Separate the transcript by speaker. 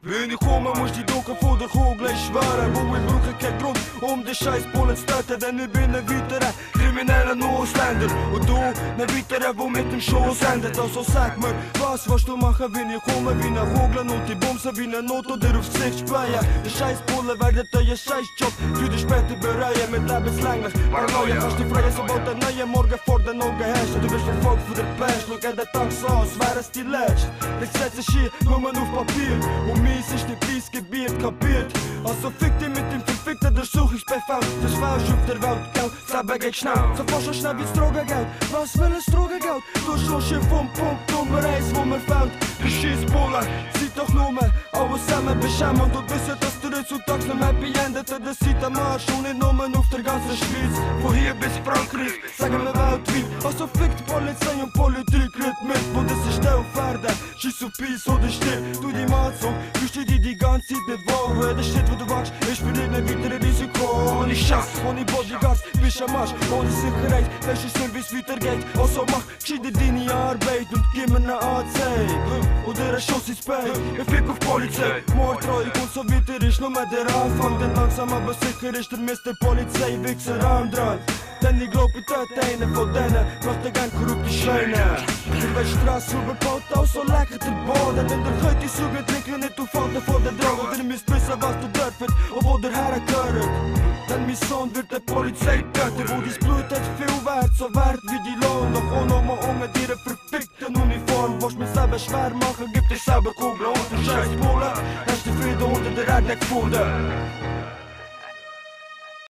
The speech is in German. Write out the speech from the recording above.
Speaker 1: Wenn ich komme, muss die Dunkel vor der Kugel schwören. Wo ich brauche keinen Grund, den scheiß Bullen zu töten. Denn ich bin ein weiterer krimineller Ausländer. Und du, ein weiterer, wo mit dem Schoß endet. Also sag mir, was willst du machen, wenn ich komme? Wie eine Kugel und die Bumse wie eine Not oder aufs Gesicht spreien. Der scheiß Bullen werden euer Scheißjob für die später bereuen. Mit lebenslänglich Paranoia kannst du freien, sobald der neue Morgen vor den Augen herrscht. Du bist verfolgt von der Pest, schau den Tag so, als wäre es die letzte. Ich setze hier nur auf Papier und mies ist nicht dies Gebiet kapiert. Also fick dich mit dem verfickten Durchsuchungsbefehl. Das ist falsch auf der Welt, Geld, das Leben geht schnell. So fast so schnell wie das Drogengeld. Was will das Drogengeld? Du schon Schiff vom Punkt Nummer 1, wo mir fällt. Die Schießbullen, sieht doch nur mehr alles zusammen beschämend. Und wissen, dass du heutzutage noch happy endet. Das sieht am Arsch und nicht nur auf der ganzen Schweiz. Von hier bis Frankreich, sagen wir weltweit. Also fickt Polizei und Politik red mit. Wo das ist der auf Erde, schieß auf Peace oder stirb. Du die Matzung, fühlst dich die ganze Zeit nicht wohl. Das steht, wo du wachst, ist für dich ein weiteres Risiko. Ohne Schatz, ohne Bodyguards, bist am Arsch. Ohne Sicherheit, welcher Service weitergeht. Also mach gescheiter deine Arbeit und gib mir eine Anzeige. Oder ein Schuss ins Bein, ein Fick auf Polizei. Mordtreuig und so weiter ist nur mehr der Anfang. Denn langsam aber sicher ist der Mr. Polizei-Wichser am dran. Denn ich glaub, ich töte einen von denen, möchte gern korrupte Scheine. In der Straße überbaut aus, so lecker der Boden. Denn der könnt die Suche trinken, nicht auf Falten von der Droge. Denn ihr müsst wissen, was du dort wird und wo der Herr gehört. Denn mein Sohn wird der Polizei töten, wo dies Blut hat viel wert, so wert wie die Lohn. Doch auch noch mal mit ihrer verfickten Uniform. Willst mir selber schwer machen, gib dich selber Kugeln und den scheiß Bullen. Hast du Frieden unter der Erde gefunden?